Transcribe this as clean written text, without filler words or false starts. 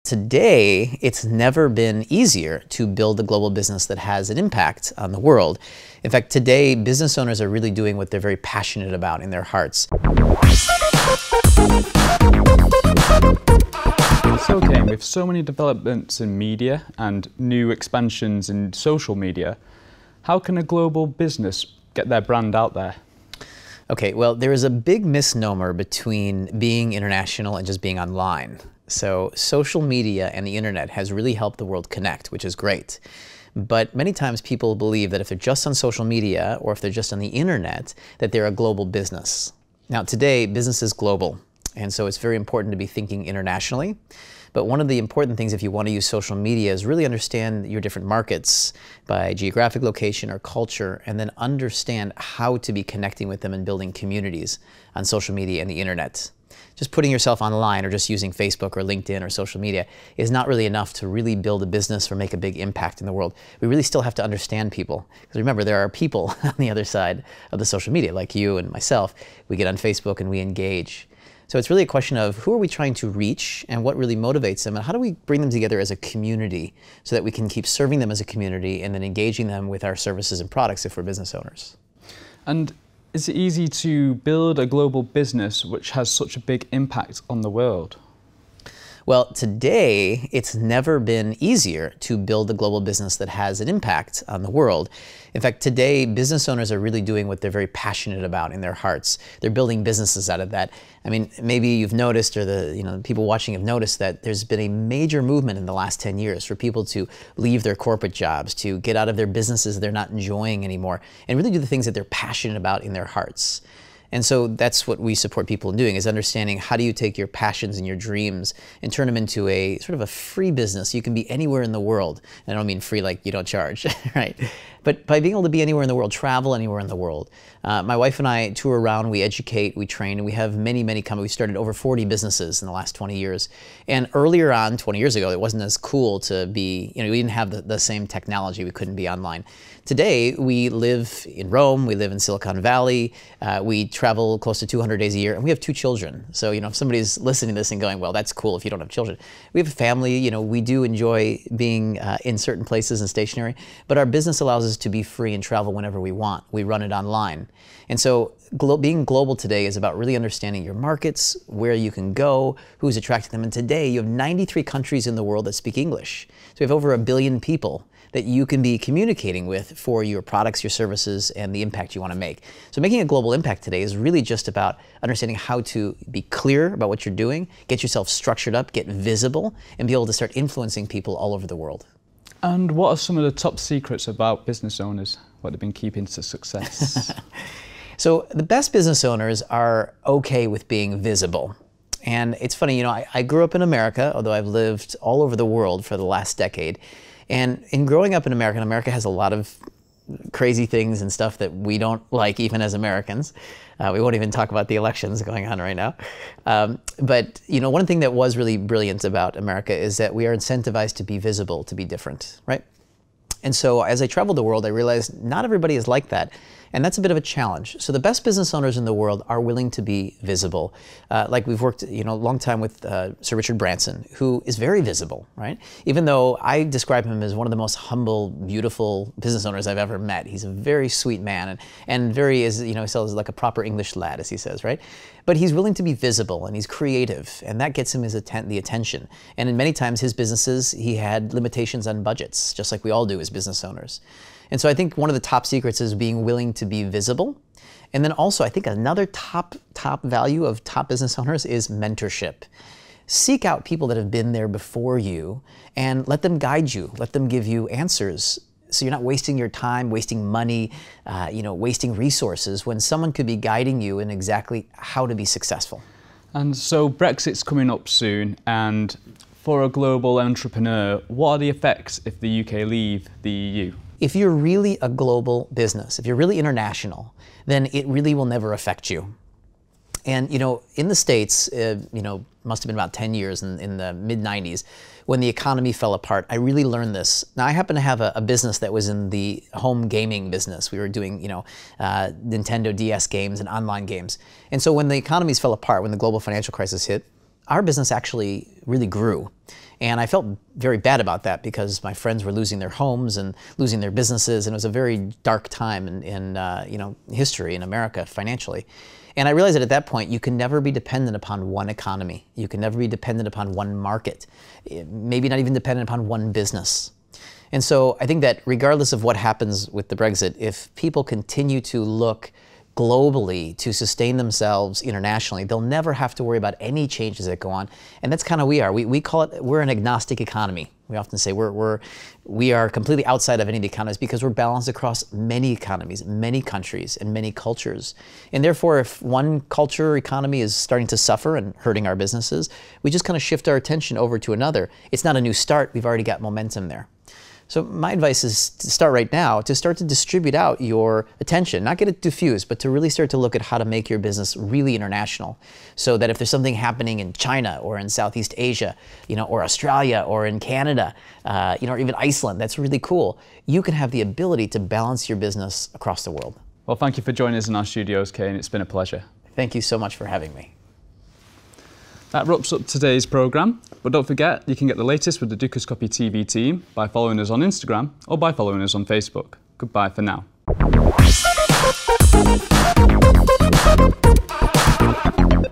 today, it's never been easier to build a global business that has an impact on the world. In fact, today, business owners are really doing what they're very passionate about in their hearts. So, Kane, with so many developments in media and new expansions in social media, how can a global business get their brand out there? Okay, well, there is a big misnomer between being international and just being online. So social media and the internet has really helped the world connect, which is great. But many times people believe that if they're just on social media or if they're just on the internet, that they're a global business. Now today, business is global, and so it's very important to be thinking internationally. But one of the important things if you want to use social media is really understand your different markets by geographic location or culture, and then understand how to be connecting with them and building communities on social media and the internet. Just putting yourself online or just using Facebook or LinkedIn or social media is not really enough to really build a business or make a big impact in the world. We really still have to understand people. Because remember, there are people on the other side of the social media, like you and myself. We get on Facebook and we engage. So it's really a question of who are we trying to reach and what really motivates them, and how do we bring them together as a community so that we can keep serving them as a community and then engaging them with our services and products if we're business owners. And is it easy to build a global business which has such a big impact on the world? Well, today, it's never been easier to build a global business that has an impact on the world. In fact, today, business owners are really doing what they're very passionate about in their hearts. They're building businesses out of that. I mean, maybe you've noticed, or the people watching have noticed, that there's been a major movement in the last 10 years for people to leave their corporate jobs, to get out of their businesses they're not enjoying anymore, and really do the things that they're passionate about in their hearts. And so that's what we support people in doing, is understanding how do you take your passions and your dreams and turn them into a sort of a free business. You can be anywhere in the world. And I don't mean free like you don't charge, right? But by being able to be anywhere in the world, travel anywhere in the world. My wife and I tour around, we educate, we train, and we have many, many companies. We started over 40 businesses in the last 20 years. And earlier on, 20 years ago, it wasn't as cool to be, we didn't have the same technology. We couldn't be online. Today, we live in Rome, we live in Silicon Valley, we travel close to 200 days a year, and we have 2 children. So, if somebody's listening to this and going, well, that's cool if you don't have children. We have a family, we do enjoy being in certain places and stationary, but our business allows us to be free and travel whenever we want. We run it online. And so being global today is about really understanding your markets, where you can go, who's attracting them. And today, you have 93 countries in the world that speak English. So we have over 1 billion people that you can be communicating with for your products, your services, and the impact you want to make. So making a global impact today is really just about understanding how to be clear about what you're doing, get yourself structured up, get visible, and be able to start influencing people all over the world. And what are some of the top secrets about business owners, what they've been keeping to success? So the best business owners are okay with being visible. And it's funny, I grew up in America, although I've lived all over the world for the last decade. And in growing up in America has a lot of crazy things and stuff that we don't like even as Americans. We won't even talk about the elections going on right now. But one thing that was really brilliant about America is that we are incentivized to be visible, to be different, right? And so as I traveled the world, I realized not everybody is like that. And that's a bit of a challenge. So the best business owners in the world are willing to be visible. Like we've worked, a long time with Sir Richard Branson, who is very visible, right? Even though I describe him as one of the most humble, beautiful business owners I've ever met. He's a very sweet man and very, he sells like a proper English lad, as he says, right? But he's willing to be visible and he's creative, and that gets him the attention. And in many times his businesses, he had limitations on budgets, just like we all do as business owners. And so I think one of the top secrets is being willing to be visible. And then also I think another top value of top business owners is mentorship. Seek out people that have been there before you and let them guide you, let them give you answers. So you're not wasting your time, wasting money, wasting resources when someone could be guiding you in exactly how to be successful. And so Brexit's coming up soon, and for a global entrepreneur, what are the effects if the UK leave the EU? If you're really a global business, if you're really international, then it really will never affect you. And in the States, must have been about 10 years in the mid-90s, when the economy fell apart, I really learned this. Now, I happen to have a business that was in the home gaming business. We were doing, Nintendo DS games and online games. And so when the economies fell apart, when the global financial crisis hit, our business actually really grew. And I felt very bad about that because my friends were losing their homes and losing their businesses, and it was a very dark time in history in America financially. And I realized that at that point, you can never be dependent upon one economy. You can never be dependent upon one market, maybe not even dependent upon one business. And so I think that regardless of what happens with the Brexit, if people continue to look globally to sustain themselves internationally, they'll never have to worry about any changes that go on. And that's kind of we are. We call it, we're an agnostic economy. We often say we are completely outside of any of the economies because we're balanced across many economies, many countries, and many cultures. And therefore, if one culture or economy is starting to suffer and hurting our businesses, we just kind of shift our attention over to another. It's not a new start. We've already got momentum there. So my advice is to start right now, to start to distribute out your attention, not get it diffused, but to really start to look at how to make your business really international. So that if there's something happening in China or in Southeast Asia, or Australia or in Canada, or even Iceland, that's really cool. You can have the ability to balance your business across the world. Well, thank you for joining us in our studios, Kane. It's been a pleasure. Thank you so much for having me. That wraps up today's programme, but don't forget you can get the latest with the Dukascopy TV team by following us on Instagram or by following us on Facebook. Goodbye for now.